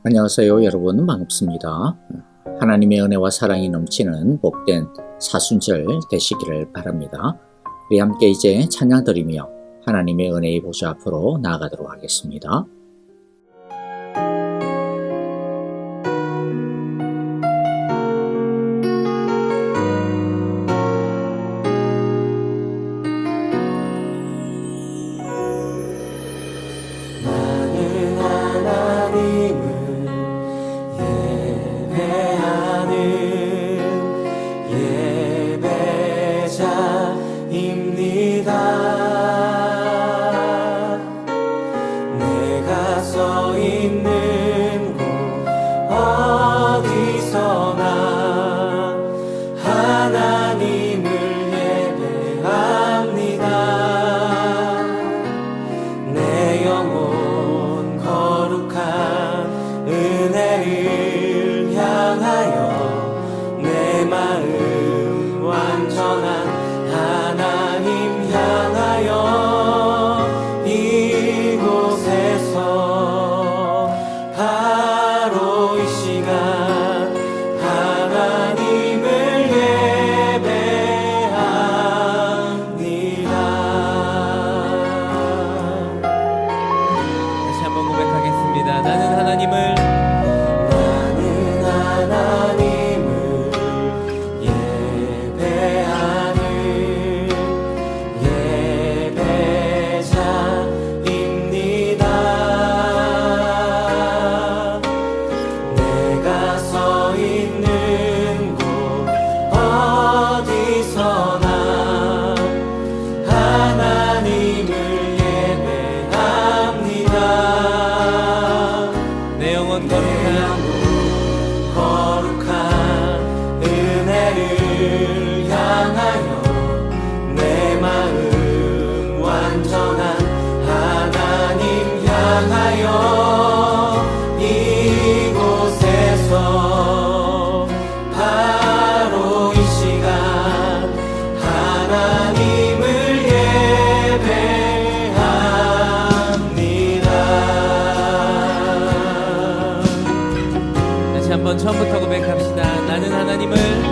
안녕하세요 여러분, 반갑습니다. 하나님의 은혜와 사랑이 넘치는 복된 사순절 되시기를 바랍니다. 우리 함께 이제 찬양 드리며 하나님의 은혜의 보좌 앞으로 나아가도록 하겠습니다. 처음부터 고백합시다. 나는 하나님을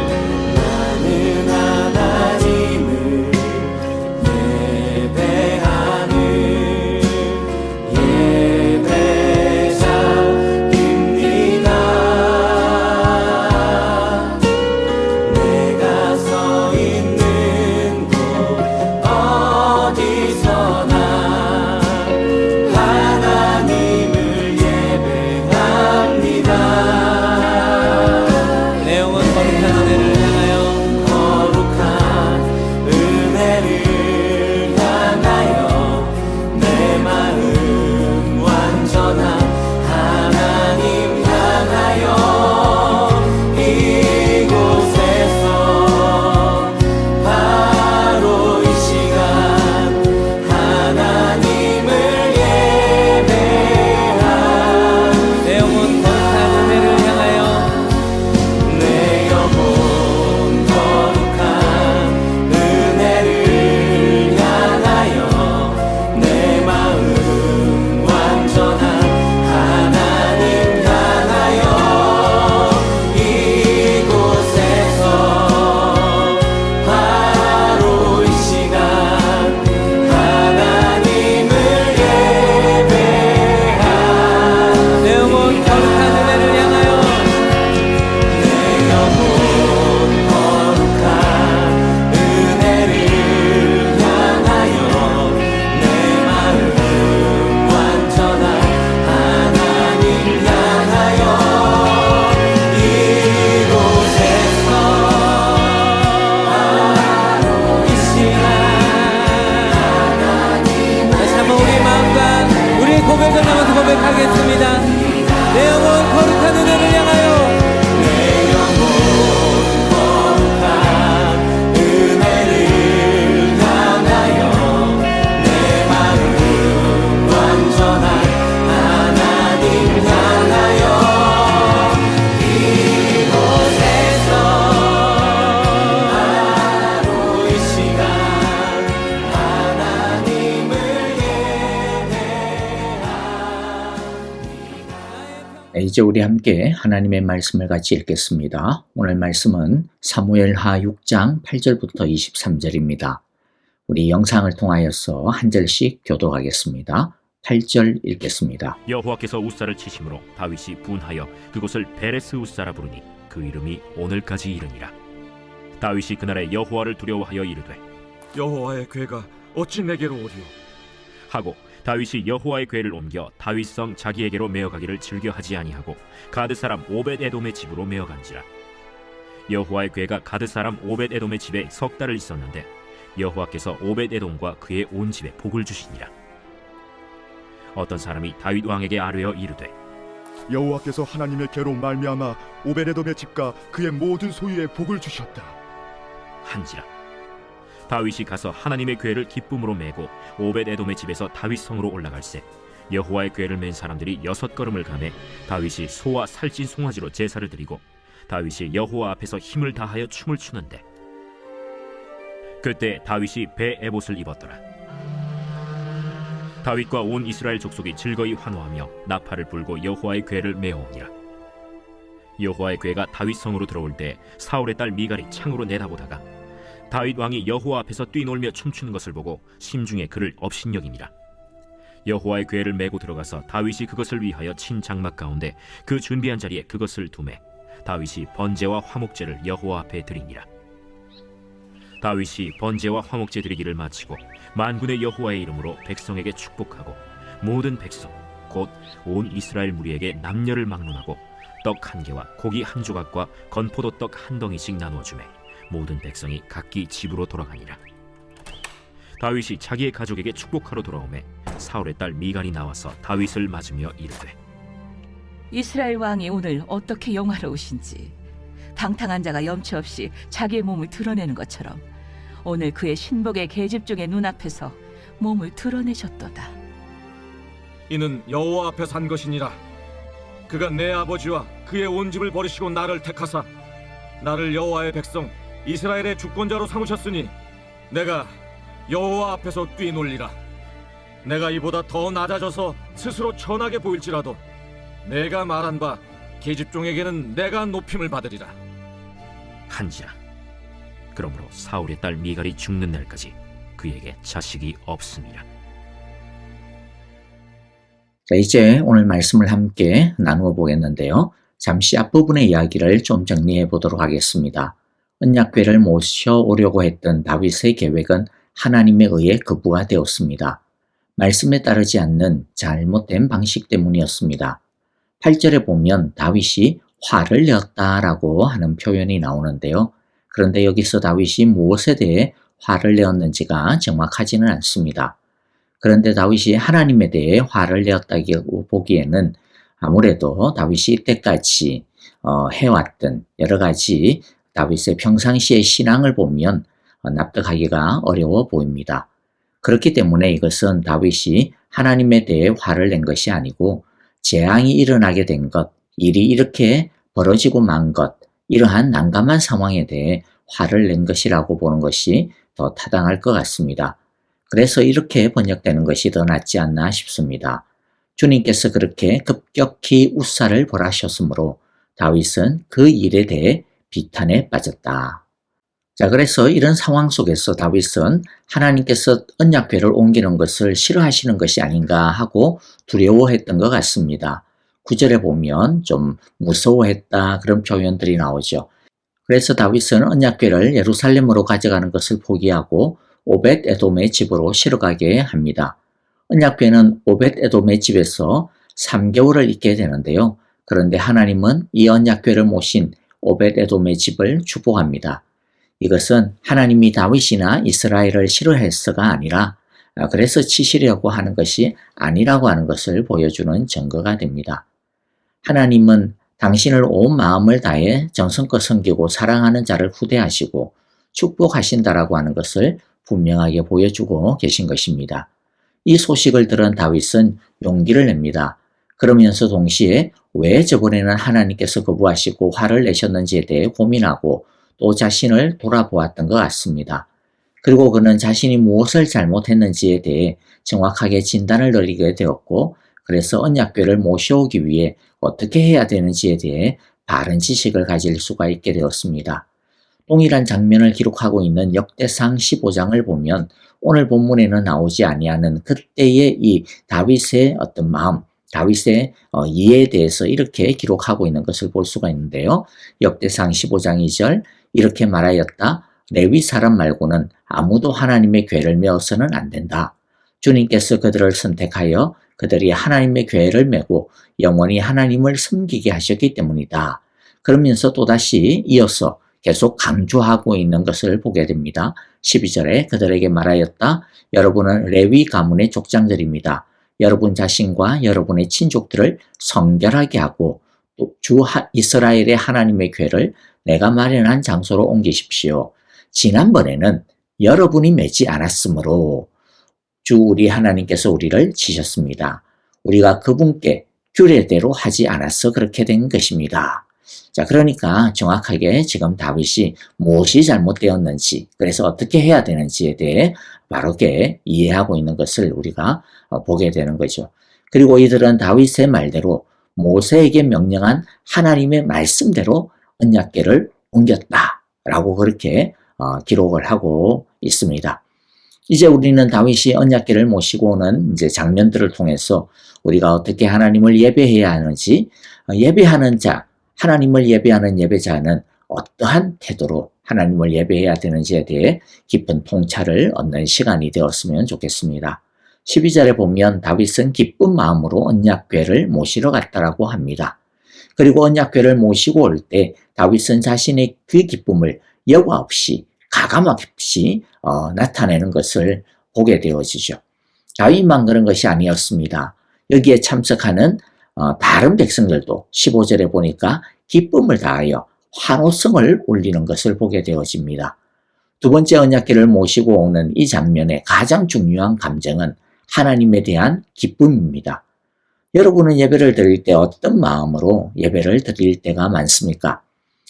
이제 우리 함께 하나님의 말씀을 같이 읽겠습니다. 오늘 말씀은 사무엘하 6장 8절부터 23절입니다. 우리 영상을 통하여서 한 절씩 교독하겠습니다. 8절 읽겠습니다. 여호와께서 우사를 치심으로 다윗이 분하여 그곳을 베레스 우사라 부르니 그 이름이 오늘까지 이르니라. 다윗이 그날에 여호와를 두려워하여 이르되 여호와의 궤가 어찌 내게로 오리요? 하고 다윗이 여호와의 궤를 옮겨 다윗성 자기에게로 메어가기를 즐겨하지 아니하고 가드 사람 오벳에돔의 집으로 메어간지라. 여호와의 궤가 가드 사람 오벳에돔의 집에 석 달을 있었는데 여호와께서 오벳에돔과 그의 온 집에 복을 주시니라. 어떤 사람이 다윗 왕에게 아뢰어 이르되 여호와께서 하나님의 궤로 말미암아 오베데돔의 집과 그의 모든 소유에 복을 주셨다 한지라. 다윗이 가서 하나님의 궤를 기쁨으로 메고 오벳에돔의 집에서 다윗성으로 올라갈새 여호와의 궤를 맨 사람들이 6걸음을 가매 다윗이 소와 살찐 송아지로 제사를 드리고 다윗이 여호와 앞에서 힘을 다하여 춤을 추는데 그때 다윗이 배 에봇을 입었더라. 다윗과 온 이스라엘 족속이 즐거이 환호하며 나팔을 불고 여호와의 궤를 메어오니라. 여호와의 궤가 다윗성으로 들어올 때 사울의 딸 미갈이 창으로 내다보다가 다윗 왕이 여호와 앞에서 뛰놀며 춤추는 것을 보고 심중에 그를 업신여기니라. 여호와의 궤를 메고 들어가서 다윗이 그것을 위하여 친 장막 가운데 그 준비한 자리에 그것을 두매 다윗이 번제와 화목제를 여호와 앞에 드리니라. 다윗이 번제와 화목제 드리기를 마치고 만군의 여호와의 이름으로 백성에게 축복하고 모든 백성 곧 온 이스라엘 무리에게 남녀를 막론하고 떡 1개와 고기 1조각과 건포도 떡 1덩이씩 나누어 주매 모든 백성이 각기 집으로 돌아가니라. 다윗이 자기의 가족에게 축복하러 돌아오매 사울의 딸 미갈이 나와서 다윗을 맞으며 이르되 이스라엘 왕이 오늘 어떻게 영화로우신지 방탕한 자가 염치 없이 자기의 몸을 드러내는 것처럼 오늘 그의 신복의 계집종의 눈앞에서 몸을 드러내셨도다. 이는 여호와 앞에 산 것이니라. 그가 내 아버지와 그의 온 집을 버리시고 나를 택하사 나를 여호와의 백성 이스라엘의 주권자로 삼으셨으니 내가 여호와 앞에서 뛰놀리라. 내가 이보다 더 낮아져서 스스로 천하게 보일지라도 내가 말한 바 계집종에게는 내가 높임을 받으리라. 한지라. 그러므로 사울의 딸 미갈이 죽는 날까지 그에게 자식이 없음이라. 자, 이제 오늘 말씀을 함께 나누어 보겠는데요. 잠시 앞부분의 이야기를 좀 정리해 보도록 하겠습니다. 언약궤를 모셔오려고 했던 다윗의 계획은 하나님에 의해 거부가 되었습니다. 말씀에 따르지 않는 잘못된 방식 때문이었습니다. 8절에 보면 다윗이 화를 내었다라고 하는 표현이 나오는데요. 그런데 여기서 다윗이 무엇에 대해 화를 내었는지가 정확하지는 않습니다. 그런데 다윗이 하나님에 대해 화를 내었다고 보기에는 아무래도 다윗이 이때까지 해왔던 여러 가지 다윗의 평상시의 신앙을 보면 납득하기가 어려워 보입니다. 그렇기 때문에 이것은 다윗이 하나님에 대해 화를 낸 것이 아니고 재앙이 일어나게 된 것, 일이 이렇게 벌어지고 만 것, 이러한 난감한 상황에 대해 화를 낸 것이라고 보는 것이 더 타당할 것 같습니다. 그래서 이렇게 번역되는 것이 더 낫지 않나 싶습니다. 주님께서 그렇게 급격히 우사를 벌하셨으므로 다윗은 그 일에 대해 비탄에 빠졌다. 자, 그래서 이런 상황 속에서 다윗은 하나님께서 언약궤를 옮기는 것을 싫어하시는 것이 아닌가 하고 두려워했던 것 같습니다. 9절에 보면 좀 무서워했다 그런 표현들이 나오죠. 그래서 다윗은 언약궤를 예루살렘으로 가져가는 것을 포기하고 오벳에돔의 집으로 실어가게 합니다. 언약궤는 오벳에돔의 집에서 3개월을 있게 되는데요. 그런데 하나님은 이 언약궤를 모신 오벳에돔의 집을 축복합니다. 이것은 하나님이 다윗이나 이스라엘을 싫어해서가 아니라 그래서 치시려고 하는 것이 아니라고 하는 것을 보여주는 증거가 됩니다. 하나님은 당신을 온 마음을 다해 정성껏 섬기고 사랑하는 자를 후대하시고 축복하신다라고 하는 것을 분명하게 보여주고 계신 것입니다. 이 소식을 들은 다윗은 용기를 냅니다. 그러면서 동시에 왜 저번에는 하나님께서 거부하시고 화를 내셨는지에 대해 고민하고 또 자신을 돌아보았던 것 같습니다. 그리고 그는 자신이 무엇을 잘못했는지에 대해 정확하게 진단을 내리게 되었고 그래서 언약궤를 모셔오기 위해 어떻게 해야 되는지에 대해 바른 지식을 가질 수가 있게 되었습니다. 동일한 장면을 기록하고 있는 역대상 15장을 보면 오늘 본문에는 나오지 아니하는 그때의 이 다윗의 어떤 마음, 다윗의 이해에 대해서 이렇게 기록하고 있는 것을 볼 수가 있는데요. 역대상 15장 2절 이렇게 말하였다. 레위 사람 말고는 아무도 하나님의 궤를 메어서는 안 된다. 주님께서 그들을 선택하여 그들이 하나님의 궤를 메고 영원히 하나님을 섬기게 하셨기 때문이다. 그러면서 또다시 이어서 계속 강조하고 있는 것을 보게 됩니다. 12절에 그들에게 말하였다. 여러분은 레위 가문의 족장들입니다. 여러분 자신과 여러분의 친족들을 성결하게 하고 또 주 이스라엘의 하나님의 궤를 내가 마련한 장소로 옮기십시오. 지난번에는 여러분이 매지 않았으므로 주 우리 하나님께서 우리를 지셨습니다. 우리가 그분께 규례대로 하지 않아서 그렇게 된 것입니다. 자, 그러니까 정확하게 지금 다윗이 무엇이 잘못되었는지, 그래서 어떻게 해야 되는지에 대해 바르게 이해하고 있는 것을 우리가 보게 되는 거죠. 그리고 이들은 다윗의 말대로 모세에게 명령한 하나님의 말씀대로 언약궤를 옮겼다라고 그렇게 기록을 하고 있습니다. 이제 우리는 다윗이 언약궤를 모시고 오는 이제 장면들을 통해서 우리가 어떻게 하나님을 예배해야 하는지, 예배하는 자, 하나님을 예배하는 예배자는 어떠한 태도로 하나님을 예배해야 되는지에 대해 깊은 통찰을 얻는 시간이 되었으면 좋겠습니다. 12절에 보면 다윗은 기쁜 마음으로 언약궤를 모시러 갔다라고 합니다. 그리고 언약궤를 모시고 올 때 다윗은 자신의 그 기쁨을 여과 없이 가감없이 나타내는 것을 보게 되어지죠. 다윗만 그런 것이 아니었습니다. 여기에 참석하는 다른 백성들도 15절에 보니까 기쁨을 다하여 환호성을 올리는 것을 보게 되어집니다. 두 번째 언약궤를 모시고 오는 이 장면의 가장 중요한 감정은 하나님에 대한 기쁨입니다. 여러분은 예배를 드릴 때 어떤 마음으로 예배를 드릴 때가 많습니까?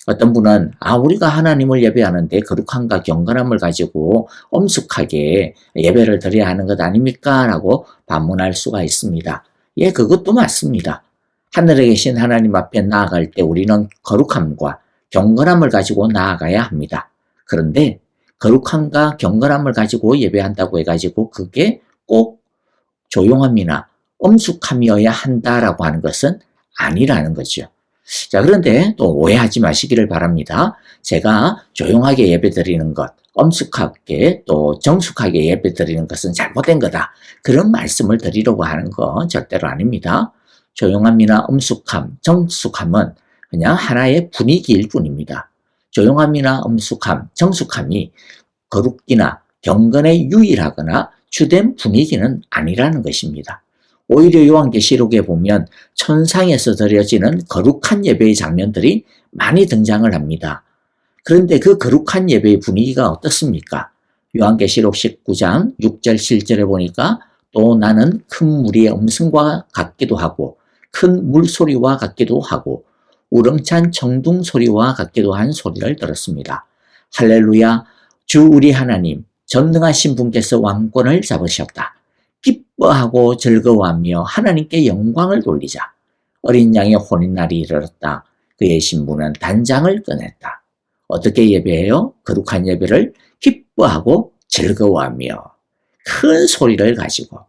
어떤 분은 우리가 하나님을 예배하는데 거룩함과 경건함을 가지고 엄숙하게 예배를 드려야 하는 것 아닙니까? 라고 반문할 수가 있습니다. 예, 그것도 맞습니다. 하늘에 계신 하나님 앞에 나아갈 때 우리는 거룩함과 경건함을 가지고 나아가야 합니다. 그런데 거룩함과 경건함을 가지고 예배한다고 해가지고 그게 꼭 조용함이나 엄숙함이어야 한다라고 하는 것은 아니라는 거죠. 자, 그런데 또 오해하지 마시기를 바랍니다. 제가 조용하게 예배드리는 것, 엄숙하게 또 정숙하게 예배드리는 것은 잘못된 거다. 그런 말씀을 드리려고 하는 건 절대로 아닙니다. 조용함이나 엄숙함, 정숙함은 그냥 하나의 분위기일 뿐입니다. 조용함이나 엄숙함, 정숙함이 거룩기나 경건에 유일하거나 주된 분위기는 아니라는 것입니다. 오히려 요한계시록에 보면 천상에서 드려지는 거룩한 예배의 장면들이 많이 등장을 합니다. 그런데 그 거룩한 예배의 분위기가 어떻습니까? 요한계시록 19장 6절 7절에 보니까 또 나는 큰 무리의 음성과 같기도 하고 큰 물소리와 같기도 하고 우렁찬 청둥 소리와 같기도 한 소리를 들었습니다. 할렐루야, 주 우리 하나님 전능하신 분께서 왕권을 잡으셨다. 기뻐하고 즐거워하며 하나님께 영광을 돌리자. 어린 양의 혼인날이 이르렀다. 그의 신부는 단장을 꺼냈다. 어떻게 예배해요? 거룩한 예배를 기뻐하고 즐거워하며 큰 소리를 가지고.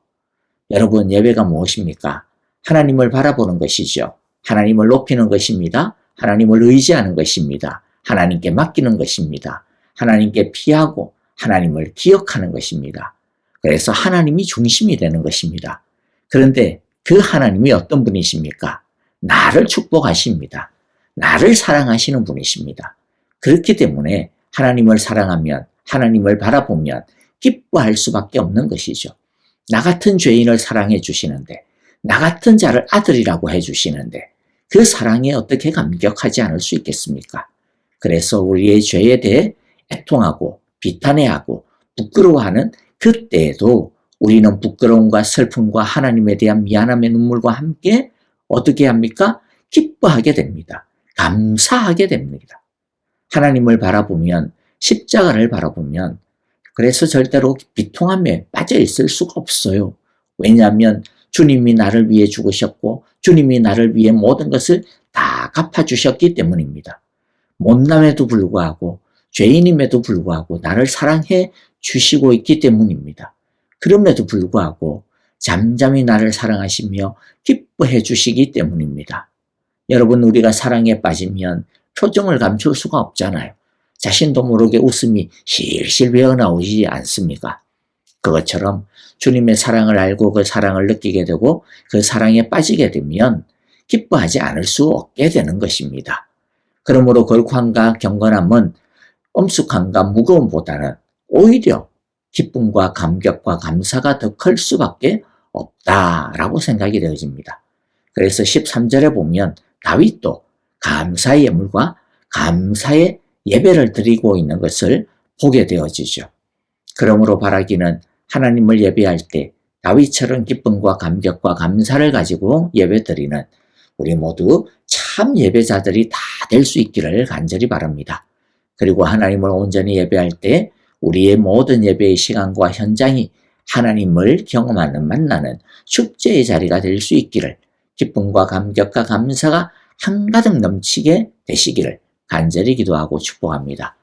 여러분, 예배가 무엇입니까? 하나님을 바라보는 것이죠. 하나님을 높이는 것입니다. 하나님을 의지하는 것입니다. 하나님께 맡기는 것입니다. 하나님께 피하고 하나님을 기억하는 것입니다. 그래서 하나님이 중심이 되는 것입니다. 그런데 그 하나님이 어떤 분이십니까? 나를 축복하십니다. 나를 사랑하시는 분이십니다. 그렇기 때문에 하나님을 사랑하면, 하나님을 바라보면 기뻐할 수밖에 없는 것이죠. 나 같은 죄인을 사랑해 주시는데, 나 같은 자를 아들이라고 해 주시는데 그 사랑에 어떻게 감격하지 않을 수 있겠습니까? 그래서 우리의 죄에 대해 애통하고 비탄해하고 부끄러워하는 그때에도 우리는 부끄러움과 슬픔과 하나님에 대한 미안함의 눈물과 함께 어떻게 합니까? 기뻐하게 됩니다. 감사하게 됩니다. 하나님을 바라보면, 십자가를 바라보면, 그래서 절대로 비통함에 빠져 있을 수가 없어요. 왜냐하면 주님이 나를 위해 죽으셨고 주님이 나를 위해 모든 것을 다 갚아주셨기 때문입니다. 못남에도 불구하고 죄인임에도 불구하고 나를 사랑해 주시고 있기 때문입니다. 그럼에도 불구하고 잠잠히 나를 사랑하시며 기뻐해 주시기 때문입니다. 여러분, 우리가 사랑에 빠지면 표정을 감출 수가 없잖아요. 자신도 모르게 웃음이 실실 배어나오지 않습니까? 그것처럼 주님의 사랑을 알고 그 사랑을 느끼게 되고 그 사랑에 빠지게 되면 기뻐하지 않을 수 없게 되는 것입니다. 그러므로 걸쾅과 경건함은 엄숙함과 무거움보다는 오히려 기쁨과 감격과 감사가 더 클 수밖에 없다라고 생각이 되어집니다. 그래서 13절에 보면 다윗도 감사의 예물과 감사의 예배를 드리고 있는 것을 보게 되어지죠. 그러므로 바라기는 하나님을 예배할 때 다윗처럼 기쁨과 감격과 감사를 가지고 예배드리는 우리 모두 참 예배자들이 다 될 수 있기를 간절히 바랍니다. 그리고 하나님을 온전히 예배할 때 우리의 모든 예배의 시간과 현장이 하나님을 경험하는 만나는 축제의 자리가 될 수 있기를, 기쁨과 감격과 감사가 한가득 넘치게 되시기를 간절히 기도하고 축복합니다.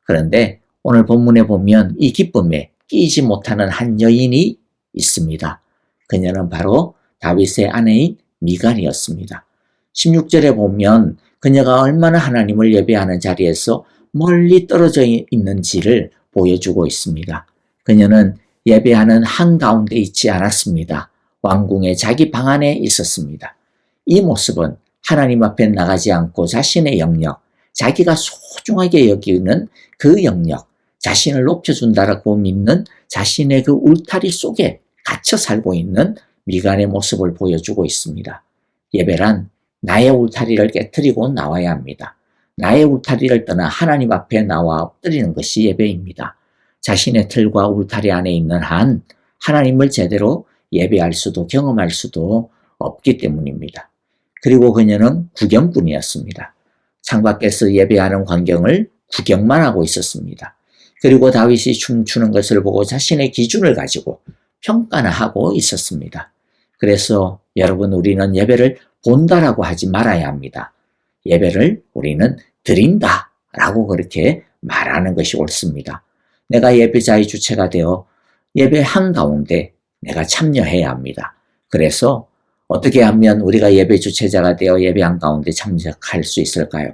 그런데 오늘 본문에 보면 이 기쁨에 끼지 못하는 한 여인이 있습니다. 그녀는 바로 다윗의 아내인 미갈이었습니다. 16절에 보면 그녀가 얼마나 하나님을 예배하는 자리에서 멀리 떨어져 있는지를 보여주고 있습니다. 그녀는 예배하는 한가운데 있지 않았습니다. 왕궁의 자기 방 안에 있었습니다. 이 모습은 하나님 앞에 나가지 않고 자신의 영역, 자기가 소중하게 여기는 그 영역, 자신을 높여준다라고 믿는 자신의 그 울타리 속에 갇혀 살고 있는 미갈의 모습을 보여주고 있습니다. 예배란 나의 울타리를 깨트리고 나와야 합니다. 나의 울타리를 떠나 하나님 앞에 나와 엎드리는 것이 예배입니다. 자신의 틀과 울타리 안에 있는 한 하나님을 제대로 예배할 수도 경험할 수도 없기 때문입니다. 그리고 그녀는 구경꾼이었습니다. 창밖에서 예배하는 광경을 구경만 하고 있었습니다. 그리고 다윗이 춤추는 것을 보고 자신의 기준을 가지고 평가나 하고 있었습니다. 그래서 여러분, 우리는 예배를 본다라고 하지 말아야 합니다. 예배를 우리는 드린다라고 그렇게 말하는 것이 옳습니다. 내가 예배자의 주체가 되어 예배 한가운데 내가 참여해야 합니다. 그래서 어떻게 하면 우리가 예배 주체자가 되어 예배 한가운데 참석할 수 있을까요?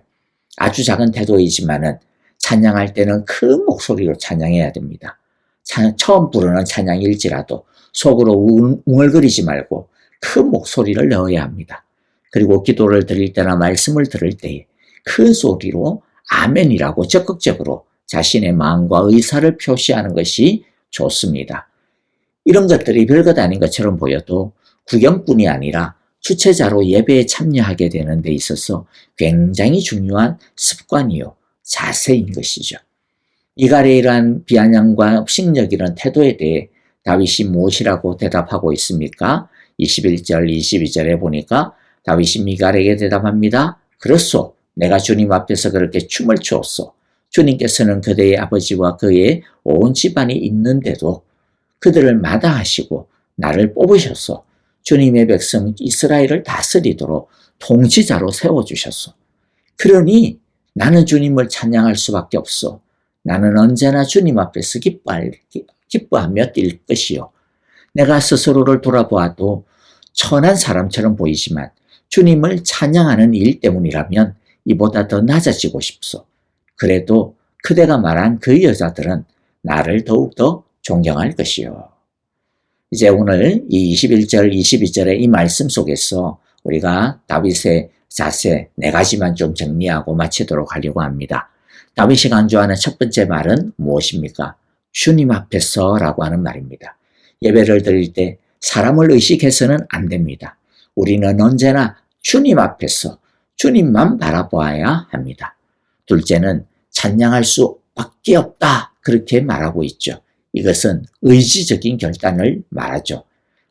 아주 작은 태도이지만은 찬양할 때는 큰 목소리로 찬양해야 됩니다. 처음 부르는 찬양일지라도 속으로 웅얼거리지 말고 큰 목소리를 넣어야 합니다. 그리고 기도를 드릴 때나 말씀을 들을 때에 큰 소리로 아멘이라고 적극적으로 자신의 마음과 의사를 표시하는 것이 좋습니다. 이런 것들이 별것 아닌 것처럼 보여도 구경꾼이 아니라 주체자로 예배에 참여하게 되는 데 있어서 굉장히 중요한 습관이요, 자세인 것이죠. 미갈의 이러한 비아냥과 업신여기는 태도에 대해 다윗이 무엇이라고 대답하고 있습니까? 21절, 22절에 보니까 다윗이 미갈에게 대답합니다. 그렇소, 내가 주님 앞에서 그렇게 춤을 추었소. 주님께서는 그대의 아버지와 그의 온 집안이 있는데도 그들을 마다하시고 나를 뽑으셨소. 주님의 백성 이스라엘을 다스리도록 통치자로 세워주셨소. 그러니 나는 주님을 찬양할 수밖에 없소. 나는 언제나 주님 앞에서 기뻐하며 뛸 것이요. 내가 스스로를 돌아보아도 천한 사람처럼 보이지만 주님을 찬양하는 일 때문이라면 이보다 더 낮아지고 싶소. 그래도 그대가 말한 그 여자들은 나를 더욱더 존경할 것이요. 이제 오늘 이 21절, 22절의 이 말씀 속에서 우리가 다윗의 자세 4가지만 좀 정리하고 마치도록 하려고 합니다. 다윗이 강조하는 첫 번째 말은 무엇입니까? 주님 앞에서 라고 하는 말입니다. 예배를 드릴 때 사람을 의식해서는 안 됩니다. 우리는 언제나 주님 앞에서 주님만 바라보아야 합니다. 둘째는 찬양할 수밖에 없다, 그렇게 말하고 있죠. 이것은 의지적인 결단을 말하죠.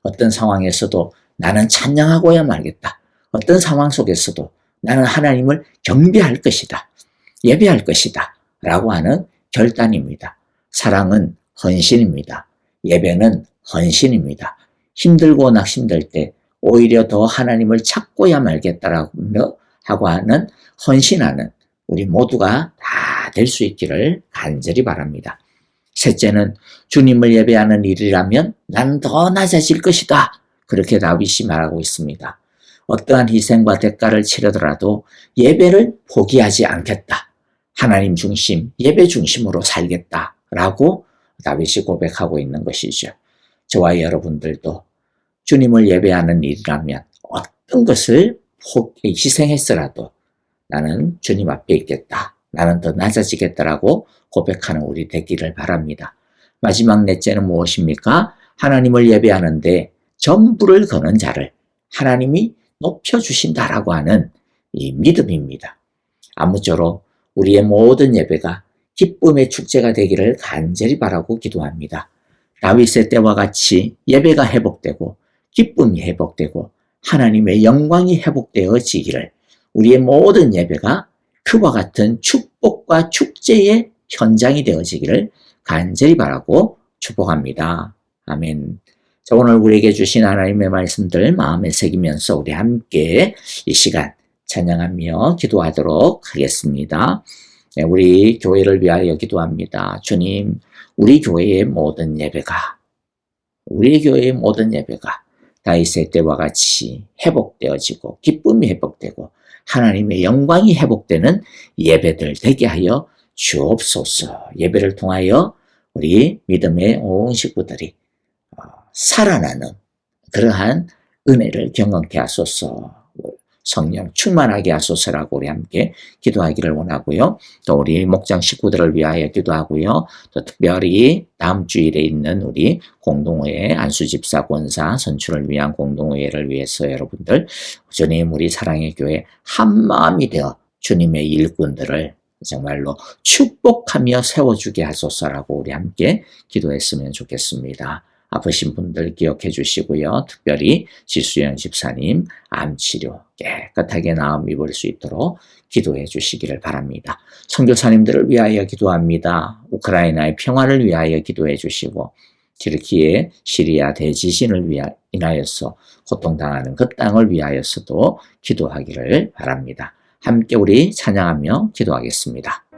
어떤 상황에서도 나는 찬양하고야 말겠다. 어떤 상황 속에서도 나는 하나님을 경배할 것이다. 예배할 것이다. 라고 하는 결단입니다. 사랑은 헌신입니다. 예배는 헌신입니다. 힘들고 낙심될 때 오히려 더 하나님을 찾고야 말겠다라고 하고 하는 헌신하는 우리 모두가 다 될 수 있기를 간절히 바랍니다. 셋째는 주님을 예배하는 일이라면 나는 더 낮아질 것이다. 그렇게 다윗이 말하고 있습니다. 어떠한 희생과 대가를 치르더라도 예배를 포기하지 않겠다. 하나님 중심, 예배 중심으로 살겠다라고 다윗이 고백하고 있는 것이죠. 저와 여러분들도 주님을 예배하는 일이라면 어떤 것을 희생했더라도 나는 주님 앞에 있겠다. 나는 더 낮아지겠다라고 고백하는 우리 되기를 바랍니다. 마지막 넷째는 무엇입니까? 하나님을 예배하는데 전부를 거는 자를 하나님이 높여주신다라고 하는 이 믿음입니다. 아무쪼록 우리의 모든 예배가 기쁨의 축제가 되기를 간절히 바라고 기도합니다. 다윗의 때와 같이 예배가 회복되고 기쁨이 회복되고 하나님의 영광이 회복되어지기를 우리의 모든 예배가 그와 같은 축복과 축제의 현장이 되어지기를 간절히 바라고 축복합니다. 아멘. 자, 오늘 우리에게 주신 하나님의 말씀들 마음에 새기면서 우리 함께 이 시간 찬양하며 기도하도록 하겠습니다. 네, 우리 교회를 위하여 기도합니다. 주님, 우리 교회의 모든 예배가 다윗의 때와 같이 회복되어지고 기쁨이 회복되고 하나님의 영광이 회복되는 예배들 되게 하여 주옵소서. 예배를 통하여 우리 믿음의 온 식구들이 살아나는 그러한 은혜를 경험케 하소서. 성령 충만하게 하소서라고 우리 함께 기도하기를 원하고요. 또 우리 목장 식구들을 위하여 기도하고요. 또 특별히 다음 주일에 있는 우리 공동회의 안수집사 권사 선출을 위한 공동회를 위해서 여러분들 주님 우리 사랑의 교회 한마음이 되어 주님의 일꾼들을 정말로 축복하며 세워주게 하소서라고 우리 함께 기도했으면 좋겠습니다. 아프신 분들 기억해 주시고요. 특별히 지수영 집사님 암치료 깨끗하게 나음 입을 수 있도록 기도해 주시기를 바랍니다. 선교사님들을 위하여 기도합니다. 우크라이나의 평화를 위하여 기도해 주시고 튀르키예 시리아 대지진을 인하여서 고통당하는 그 땅을 위하여서도 기도하기를 바랍니다. 함께 우리 찬양하며 기도하겠습니다.